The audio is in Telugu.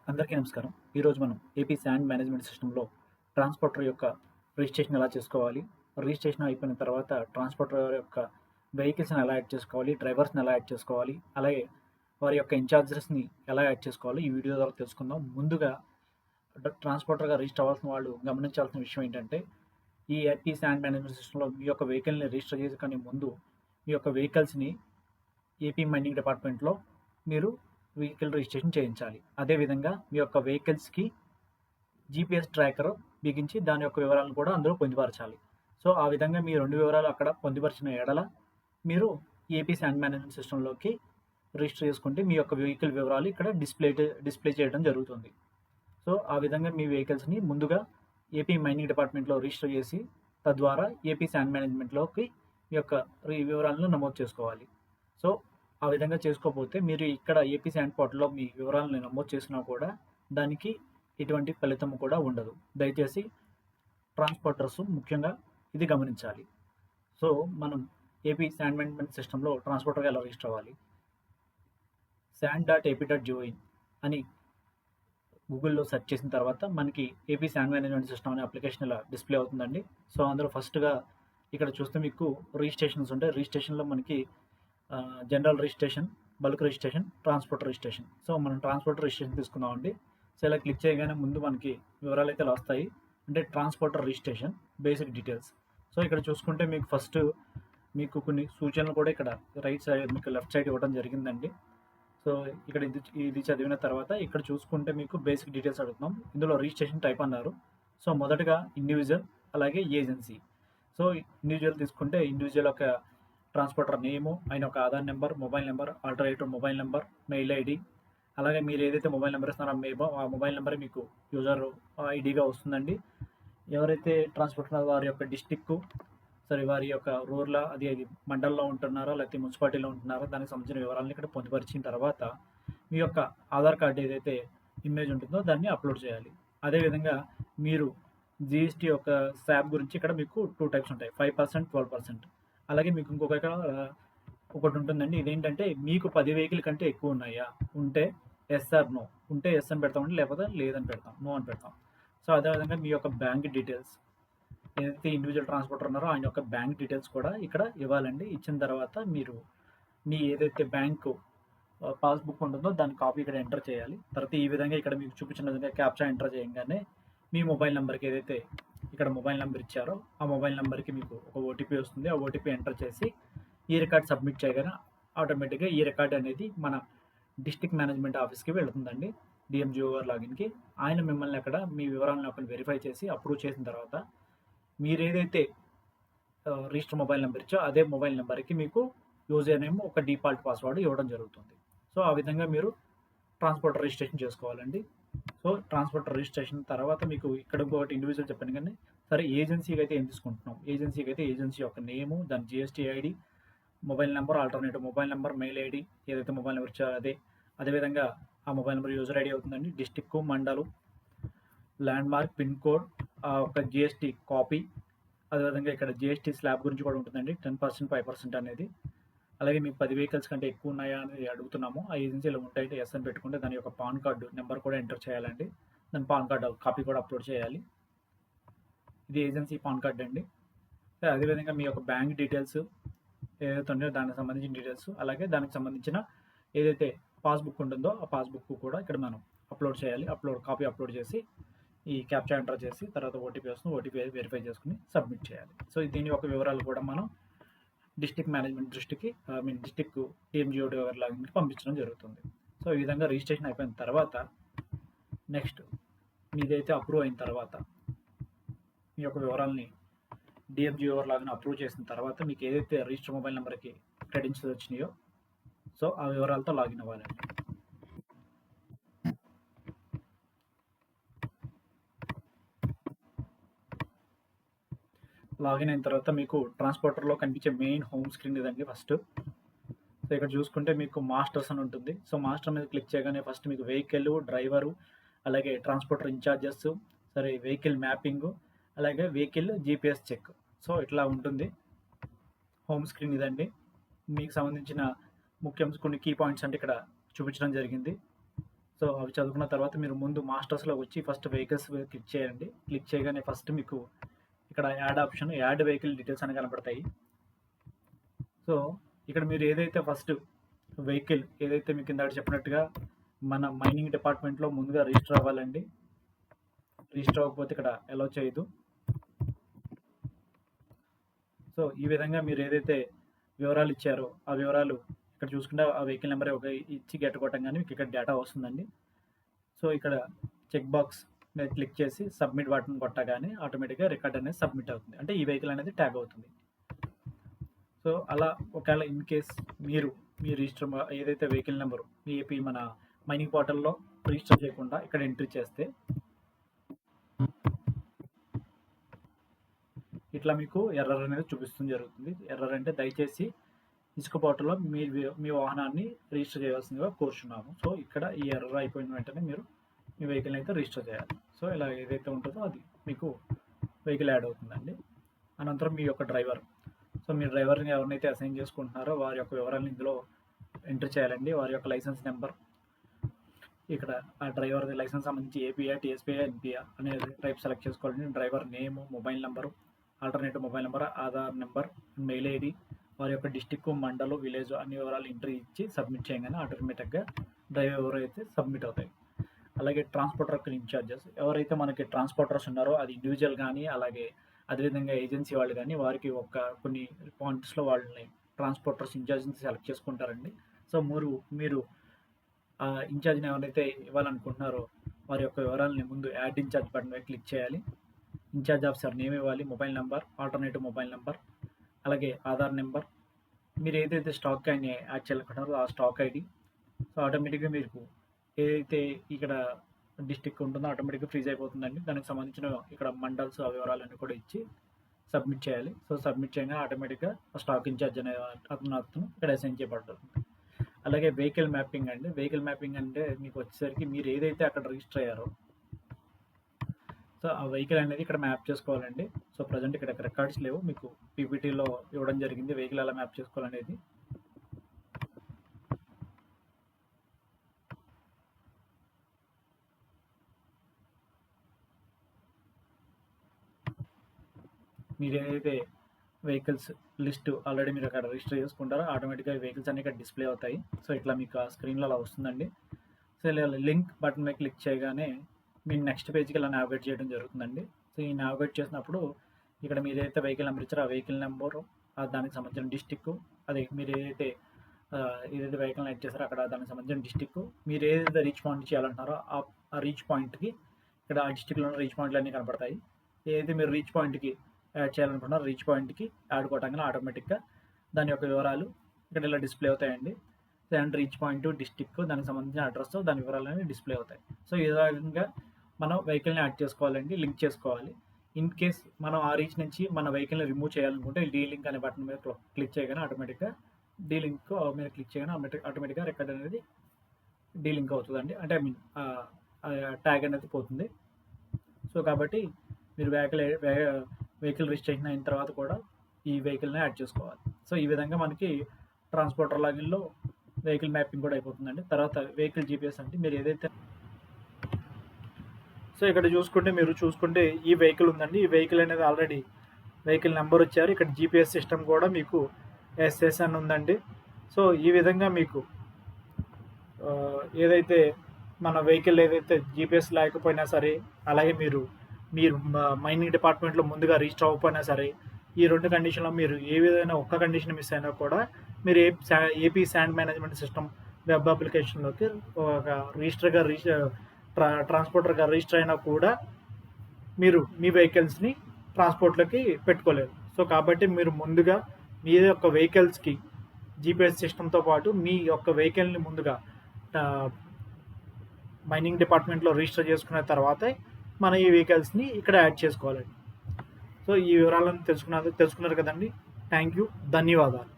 అందరికీ నమస్కారం. ఈరోజు మనం ఏపీ శాండ్ మేనేజ్మెంట్ సిస్టమ్‌లో ట్రాన్స్‌పోర్టర్ యొక్క రిజిస్ట్రేషన్ ఎలా చేసుకోవాలి? రిజిస్ట్రేషన్ అయిపోయిన తర్వాత ట్రాన్స్‌పోర్టర్ యొక్క వెహికల్స్‌ని ఎలా యాడ్ చేసుకోవాలి? డ్రైవర్స్‌ని ఎలా యాడ్ చేసుకోవాలి? అలాగే వారి యొక్క ఇన్‌చార్జెస్‌ని ఎలా యాడ్ చేసుకోవాలి? ఈ వీడియో ద్వారా తెలుసుకుందాం. ముందుగా ట్రాన్స్‌పోర్టర్‌గా రిజిస్టర్ అవ్వాల్సిన వాళ్ళు గమనించాల్సిన విషయం ఏంటంటే, ఈ ఏపీ శాండ్ మేనేజ్మెంట్ సిస్టమ్‌లో మీ యొక్క వెహికల్‌ని రిజిస్టర్ చేసుకునే ముందు మీ యొక్క వెహికల్స్‌ని ఏపీ మైనింగ్ డిపార్ట్మెంట్‌లో మీరు వెహికల్ రిజిస్ట్రేషన్ చేయించాలి. అదేవిధంగా మీ యొక్క వెహికల్స్‌కి జీపీఎస్ ట్రాకర్ బిగించి దాని యొక్క వివరాలను కూడా అందులో పొందుపరచాలి. సో, ఆ విధంగా మీ 2 వివరాలు అక్కడ పొందుపరిచిన ఎడల మీరు ఏపీ శాండ్ మేనేజ్మెంట్ సిస్టమ్‌లోకి రిజిస్టర్ చేసుకుంటే మీ యొక్క వెహికల్ వివరాలు ఇక్కడ డిస్‌ప్లే చేయడం జరుగుతుంది. సో, ఆ విధంగా మీ వెహికల్స్‌ని ముందుగా ఏపీ మైనింగ్ డిపార్ట్మెంట్‌లో రిజిస్టర్ చేసి తద్వారా ఏపీ శాండ్ మేనేజ్మెంట్‌లోకి మీ యొక్క వివరాలను నమోదు చేసుకోవాలి. సో, ఆ విధంగా చేసుకోకపోతే మీరు ఇక్కడ ఏపీ శాండ్ పోర్టల్‌లో మీ వివరాలను నమోదు చేసినా కూడా దానికి ఎటువంటి ఫలితం కూడా ఉండదు. దయచేసి ట్రాన్స్‌పోర్టర్స్ ముఖ్యంగా ఇది గమనించాలి. సో, మనం ఏపీ శాండ్ మేనేజ్మెంట్ సిస్టమ్‌లో ట్రాన్స్‌పోర్టర్‌గా ఎలా రిజిస్టర్ అవ్వాలి? sand.ap.join అని గూగుల్‌లో సెర్చ్ చేసిన తర్వాత మనకి ఏపీ శాండ్ మేనేజ్మెంట్ సిస్టమ్ అనే అప్లికేషన్ ఇలా డిస్‌ప్లే అవుతుందండి. సో, అందులో ఫస్ట్‌గా ఇక్కడ చూస్తే మీకు రిజిస్ట్రేషన్స్ ఉంటాయి. రిజిస్ట్రేషన్‌లో మనకి general registration, bulk registration, transporter registration. So, మనం ట్రాన్స్‌పోర్టర్ రిజిస్ట్రేషన్ తీసుకుందామండి. సో, ఇలా క్లిక్ చేయగానే ముందు మనకి వివరాలైతే ఇలా వస్తాయి. అంటే transporter registration, basic details. So, ఇక్కడ చూసుకుంటే మీకు ఫస్ట్ మీకు కొన్ని సూచనలు కూడా ఇక్కడ రైట్ సైడ్ మీకు లెఫ్ట్ సైడ్ ఇవ్వడం జరిగిందండి. సో, ఇక్కడ ఇది చదివిన తర్వాత ఇక్కడ చూసుకుంటే మీకు బేసిక్ డీటెయిల్స్ అడుగుతున్నాం. ఇందులో రిజిస్ట్రేషన్ టైప్ అన్నారు. సో, మొదటగా ఇండివిడ్యువల్ అలాగే ఏజెన్సీ. సో, ఇండివిడ్యువల్ తీసుకుంటే ఇండివిడ్యువల్ ఒక ట్రాన్స్‌పోర్టర్ నేము, ఆయన యొక్క Aadhaar number, mobile number, alternative mobile number, mail ID, అలాగే మీరు ఏదైతే మొబైల్ నెంబర్ ఇస్తున్నారో ఆ మొబైల్ నెంబరే మీకు యూజర్ ఐడీగా వస్తుందండి. ఎవరైతే ట్రాన్స్‌పోర్ట్ ఉన్నారో వారి యొక్క డిస్ట్రిక్టు, సరే వారి యొక్క అది మండలంలో ఉంటున్నారా లేకపోతే మున్సిపాలిటీలో ఉంటున్నారా దానికి సంబంధించిన వివరాలను ఇక్కడ పొందుపరిచిన తర్వాత మీ యొక్క ఆధార్ కార్డ్ ఏదైతే ఇమేజ్ ఉంటుందో దాన్ని అప్లోడ్ చేయాలి. అదేవిధంగా మీరు జీఎస్టీ యొక్క స్లాబ్ గురించి ఇక్కడ మీకు 2 టైప్స్ ఉంటాయి. 5%, 12%. అలాగే మీకు ఒకటి ఉంటుందండి. ఇదేంటంటే మీకు 10 వెహికల్ కంటే ఎక్కువ ఉన్నాయా? ఉంటే యెస్ ఆర్ నో. ఉంటే యెస్ అని పెడతామండి. లేకపోతే లేదని పెడతాం. నో అని పెడతాం. సో, అదేవిధంగా మీ యొక్క బ్యాంక్ డీటెయిల్స్ ఏదైతే ఇండివిడ్యువల్ ట్రాన్స్‌పోర్టర్ ఉన్నారో ఆయన యొక్క బ్యాంక్ డీటెయిల్స్ కూడా ఇక్కడ ఇవ్వాలండి. ఇచ్చిన తర్వాత మీరు మీ ఏదైతే బ్యాంకు పాస్‌బుక్ ఉంటుందో దాని కాపీ ఇక్కడ ఎంటర్ చేయాలి. తర్వాత ఈ విధంగా ఇక్కడ మీకు చూపించిన విధంగా క్యాప్చా ఎంటర్ చేయంగానే మీ మొబైల్ నంబర్‌కి ఏదైతే ఇక్కడ మొబైల్ నంబర్ ఇచ్చారో ఆ మొబైల్ నంబర్‌కి మీకు ఒక ఓటీపీ వస్తుంది. ఆ ఓటీపీ ఎంటర్ చేసి ఈ రికార్డ్ సబ్మిట్ చేయగానే ఆటోమేటిక్‌గా ఈ రికార్డ్ అనేది మన డిస్ట్రిక్ట్ మేనేజ్మెంట్ ఆఫీస్‌కి వెళ్తుందండి. డీఎంజీఓఆర్ లాగిన్‌కి. ఆయన మిమ్మల్ని అక్కడ మీ వివరాలను అక్కడ వెరిఫై చేసి అప్రూవ్ చేసిన తర్వాత మీరేదైతే రిజిస్టర్ మొబైల్ నెంబర్ ఇచ్చో అదే మొబైల్ నెంబర్‌కి మీకు యూజర్ నేమ్ ఒక డిఫాల్ట్ పాస్వర్డ్ ఇవ్వడం జరుగుతుంది. సో, ఆ విధంగా మీరు ట్రాన్స్‌పోర్టర్ రిజిస్ట్రేషన్ చేసుకోవాలండి. సో, ట్రాన్స్‌పోర్టర్ రిజిస్ట్రేషన్ తర్వాత మీకు ఇక్కడ ఇంకొకటి ఇండివిడ్యువల్ చెప్పాను కానీ, సరే ఏజెన్సీకి అయితే ఏం తీసుకుంటున్నాం? ఏజెన్సీకి అయితే ఏజెన్సీ యొక్క నేము, దాని GST ID, mobile number, alternative mobile number, mail ID ఏదైతే మొబైల్ నంబర్ ఇచ్చారో అదే. అదేవిధంగా ఆ మొబైల్ నంబర్ యూజర్ ఐడీ అవుతుందండి. డిస్ట్రిక్ట్, మండలం, ల్యాండ్‌మార్క్, పిన్ కోడ్, ఒక జీఎస్టీ కాపీ. అదేవిధంగా ఇక్కడ జీఎస్టీ స్లాబ్ గురించి కూడా ఉంటుందండి. 10%, 5% అనేది. అలాగే మీకు 10 వెహికల్స్ కంటే ఎక్కువ ఉన్నాయా అనేది అడుగుతున్నాము. ఆ ఏజెన్సీలో ఉంటాయంటే యెస్ అని పెట్టుకుంటే దాని యొక్క పాన్ కార్డ్ నెంబర్ కూడా ఎంటర్ చేయాలండి. దాని పాన్ కార్డ్ కాపీ కూడా అప్లోడ్ చేయాలి. ఇది ఏజెన్సీ పాన్ కార్డ్ అండి. అదేవిధంగా మీ యొక్క బ్యాంక్ డీటెయిల్స్ ఏదైతే ఉన్నాయో దానికి సంబంధించిన డీటెయిల్స్, అలాగే దానికి సంబంధించిన ఏదైతే పాస్‌బుక్ ఉంటుందో ఆ పాస్‌బుక్ కూడా ఇక్కడ మనం అప్లోడ్ చేయాలి. కాపీ అప్లోడ్ చేసి ఈ క్యాప్చా ఎంటర్ చేసి తర్వాత ఓటీపీ వస్తుంది. ఓటీపీ వెరిఫై చేసుకొని సబ్మిట్ చేయాలి. సో, దీని యొక్క వివరాలు కూడా మనం డిస్ట్రిక్ట్ మేనేజ్మెంట్ దృష్టికి డిస్ట్రిక్ట్ డీఎంజీఓఆర్ లాగిన్‌కి పంపించడం జరుగుతుంది. సో, ఈ విధంగా రిజిస్ట్రేషన్ అయిపోయిన తర్వాత నెక్స్ట్ మీదైతే అప్రూవ్ అయిన తర్వాత మీ యొక్క వివరాలని డీఎంజీఓఆర్ లాగిన్ అప్రూవ్ చేసిన తర్వాత మీకు ఏదైతే రిజిస్టర్ మొబైల్ నెంబర్‌కి క్రెడెన్షియల్స్ వచ్చినాయో సో, ఆ వివరాలతో లాగిన్ అవ్వాలండి. లాగిన్ అయిన తర్వాత మీకు ట్రాన్స్‌పోర్టర్‌లో కనిపించే మెయిన్ హోమ్ స్క్రీన్ ఇదండి ఫస్ట్. సో, ఇక్కడ చూసుకుంటే మీకు మాస్టర్స్ అని ఉంటుంది. సో, మాస్టర్ మీద క్లిక్ చేయగానే ఫస్ట్ మీకు వెహికల్, డ్రైవరు, అలాగే ట్రాన్స్‌పోర్టర్ ఇన్‌చార్జెస్, సరే వెహికల్ మ్యాపింగు, అలాగే వెహికల్ జీపీఎస్ చెక్. సో, ఇట్లా ఉంటుంది. హోమ్ స్క్రీన్ ఇదండి. మీకు సంబంధించిన కొన్ని కీ పాయింట్స్ అంటే ఇక్కడ చూపించడం జరిగింది. సో అవి చదువుకున్న తర్వాత మీరు ముందు మాస్టర్స్లో వచ్చి ఫస్ట్ వెహికల్స్ క్లిక్ చేయండి. క్లిక్ చేయగానే ఫస్ట్ మీకు ఇక్కడ add option, add vehicle details అని కనపడతాయి. సో ఇక్కడ మీరు ఏదైతే ఫస్ట్ వెహికల్ ఏదైతే మీకు ఇందాక చెప్పినట్టుగా మన మైనింగ్ డిపార్ట్మెంట్లో ముందుగా రిజిస్టర్ అవ్వాలండి. రిజిస్టర్ అవ్వకపోతే ఇక్కడ అలౌ చేయదు. సో ఈ విధంగా మీరు ఏదైతే వివరాలు ఇచ్చారో ఆ వివరాలు ఇక్కడ చూసుకుంటే ఆ వెహికల్ నెంబర్ ఒక ఇచ్చి గెట్ కొట్టంగానే మీకు ఇక్కడ డేటా వస్తుందండి. సో ఇక్కడ చెక్ బాక్స్ మీద క్లిక్ చేసి సబ్మిట్ బటన్ కొట్టగానే ఆటోమేటిక్గా రికార్డ్ అనేది సబ్మిట్ అవుతుంది, అంటే ఈ వెహికల్ అనేది ట్యాగ్ అవుతుంది. సో అలా ఒకవేళ ఇన్ కేస్ మీరు మీ రిజిస్టర్ ఏదైతే వెహికల్ నెంబరు మీ ఏపీ మన మైనింగ్ పోర్టల్లో రిజిస్టర్ చేయకుండా ఇక్కడ ఎంట్రీ చేస్తే ఇట్లా మీకు ఎర్రర్ అనేది చూపిస్తుంది జరుగుతుంది. ఎర్రర్ అంటే దయచేసి ఇసుక పోర్టల్లో మీ వాహనాన్ని రిజిస్టర్ చేయవలసిందిగా కోరుచున్నాము. సో ఇక్కడ ఈ ఎర్రర్ అయిపోయిన వెంటనే మీరు మీ వెహికల్ అయితే రిజిస్టర్ చేయాలి. సో ఇలా ఏదైతే ఉంటుందో అది మీకు వెహికల్ యాడ్ అవుతుందండి. అనంతరం మీ యొక్క డ్రైవర్, సో మీ డ్రైవర్ని ఎవరినైతే అసైన్ చేసుకుంటున్నారో వారి యొక్క వివరాలను ఇందులో ఎంటర్ చేయాలండి. వారి యొక్క లైసెన్స్ నెంబర్, ఇక్కడ ఆ డ్రైవర్ లైసెన్స్ సంబంధించి ఏపీఆ, టీఎస్పీఆ, ఎన్పిఆ అనే టైప్ సెలెక్ట్ చేసుకోవాలండి. Driver name, mobile number, alternative mobile number, Aadhaar number, mail ID, వారి యొక్క డిస్టిక్, మండలు, విలేజ్ అన్ని వివరాలు ఎంట్రీ ఇచ్చి సబ్మిట్ చేయగానే ఆటోమేటిక్గా డ్రైవర్ అయితే సబ్మిట్ అవుతాయి. అలాగే ట్రాన్స్పోర్టర్ యొక్క ఇన్ఛార్జెస్, ఎవరైతే మనకి ట్రాన్స్పోర్టర్స్ ఉన్నారో అది ఇండివిజువల్ కానీ అలాగే అదేవిధంగా ఏజెన్సీ వాళ్ళు కానీ వారికి కొన్ని పాయింట్స్లో వాళ్ళని ట్రాన్స్పోర్టర్స్ ఇన్ఛార్జ్ని సెలెక్ట్ చేసుకుంటారండి. సో మీరు ఆ ఇన్ఛార్జ్ని ఎవరైతే ఇవ్వాలనుకుంటున్నారో వారి యొక్క వివరాలని ముందు యాడ్ ఇన్ఛార్జ్ బటన్ మీద క్లిక్ చేయాలి. ఇన్ఛార్జ్ ఆఫీసర్ నేమ్ ఇవ్వాలి, mobile number, alternative mobile number, అలాగే ఆధార్ నెంబర్, మీరు ఏదైతే స్టాక్ అయినా యాడ్ చేయాలనుకుంటున్నారో ఆ స్టాక్ ఐడి. సో ఆటోమేటిక్గా మీకు ఏదైతే ఇక్కడ డిస్టిక్ ఉంటుందో ఆటోమేటిక్గా ఫ్రీజ్ అయిపోతుందండి. దానికి సంబంధించిన ఇక్కడ మండల్స్ ఆ వివరాలన్నీ కూడా ఇచ్చి సబ్మిట్ చేయాలి. సో సబ్మిట్ చేయగా ఆటోమేటిక్గా స్టాక్ ఇన్ఛార్జ్ అనే అతను ఇక్కడ అసైన్ చేయబడుతుంది. అలాగే వెహికల్ మ్యాపింగ్ అండి. వెహికల్ మ్యాపింగ్ అంటే మీకు వచ్చేసరికి మీరు ఏదైతే అక్కడ రిజిస్టర్ అయ్యారో సో ఆ వెహికల్ అనేది ఇక్కడ మ్యాప్ చేసుకోవాలండి. సో ప్రజెంట్ ఇక్కడ రికార్డ్స్ లేవు, మీకు పీపీటీలో ఇవ్వడం జరిగింది వెహికల్ ఎలా మ్యాప్ చేసుకోవాలనేది. మీరు ఏదైతే వెహికల్స్ లిస్ట్ ఆల్రెడీ మీరు అక్కడ రిజిస్టర్ చేసుకుంటారో ఆటోమేటిక్గా వెహికల్స్ అన్ని ఇక్కడ డిస్ప్లే అవుతాయి. సో ఇట్లా మీకు ఆ స్క్రీన్లో అలా వస్తుందండి. సో ఇలా లింక్ బటన్ మీద క్లిక్ చేయగానే మీరు నెక్స్ట్ పేజ్కి ఇలా నావిగేట్ చేయడం జరుగుతుందండి. సో ఈ నావిగేట్ చేసినప్పుడు ఇక్కడ మీరు ఏదైతే వెహికల్ నెంబర్ ఇచ్చారో ఆ వెహికల్ నెంబరు, దానికి సంబంధించిన డిస్టిక్, అదే మీరు ఏదైతే వెహికల్ యాడ్ చేస్తారో అక్కడ దానికి సంబంధించిన డిస్టిక్, మీరు ఏదైతే రీచ్ పాయింట్ చేయాలంటున్నారో ఆ రీచ్ పాయింట్కి ఇక్కడ ఆ డిస్టిక్లో రీచ్ పాయింట్లు అన్నీ కనపడతాయి. ఏదైతే మీరు రీచ్ పాయింట్కి యాడ్ చేయాలనుకున్నారో రీచ్ పాయింట్కి యాడ్ కొట్టగానే ఆటోమేటిక్గా దాని యొక్క వివరాలు ఇక్కడ ఇలా డిస్ప్లే అవుతాయండి. అండ్ రీచ్ పాయింట్, డిస్టిక్, దానికి సంబంధించిన అడ్రస్, దాని వివరాలు డిస్ప్లే అవుతాయి. సో ఈ విధంగా మనం వెహికల్ని యాడ్ చేసుకోవాలండి, లింక్ చేసుకోవాలి. ఇన్ కేస్ మనం ఆ రీచ్ నుంచి మన వెహికల్ని రిమూవ్ చేయాలనుకుంటే డీ లింక్ అనే బటన్ మీద క్లిక్ చేయగానే ఆటోమేటిక్గా డీ లింక్ మీద క్లిక్ చేయగానే ఆటోమేటిక్గా రికార్డ్ అనేది డీ లింక్ అవుతుందండి, అంటే ఐ మీన్ ట్యాగ్ అనేది పోతుంది. సో కాబట్టి మీరు వెహికల్ రిజిస్ట్రేషన్ అయిన తర్వాత కూడా ఈ వెహికల్ని యాడ్ చేసుకోవాలి. సో ఈ విధంగా మనకి ట్రాన్స్పోర్టర్ లాగిన్లో వెహికల్ మ్యాపింగ్ కూడా అయిపోతుందండి. తర్వాత వెహికల్ జీపీఎస్ అంటే మీరు ఏదైతే సో ఇక్కడ మీరు చూసుకుంటే ఈ వెహికల్ ఉందండి. ఈ వెహికల్ అనేది ఆల్రెడీ వెహికల్ నెంబర్ వచ్చారు. ఇక్కడ జీపీఎస్ సిస్టమ్ కూడా మీకు ఎస్ఎస్ అని ఉందండి. సో ఈ విధంగా మీకు ఏదైతే మన వెహికల్ ఏదైతే జీపీఎస్ లేకపోయినా సరే, అలాగే మీరు మైనింగ్ డిపార్ట్మెంట్లో ముందుగా రిజిస్టర్ అవ్వకపోయినా సరే, ఈ రెండు కండిషన్లో మీరు ఏ విధంగా ఒక్క కండిషన్ మిస్ అయినా కూడా మీరు AP sand management system web అప్లికేషన్లోకి ఒక ట్రాన్స్పోర్టర్గా రిజిస్టర్ అయినా కూడా మీరు మీ వెహికల్స్ని ట్రాన్స్పోర్ట్లోకి పెట్టుకోలేరు. సో కాబట్టి మీరు ముందుగా మీ యొక్క వెహికల్స్కి జీపీఎస్ సిస్టమ్తో పాటు మీ యొక్క వెహికల్ని ముందుగా మైనింగ్ డిపార్ట్మెంట్లో రిజిస్టర్ చేసుకున్న తర్వాతే మన ఈ వెహికల్స్ని ఇక్కడ యాడ్ చేసుకోవాలండి. సో ఈ వివరాలను తెలుసుకున్నారు కదండి. థ్యాంక్ యూ, ధన్యవాదాలు.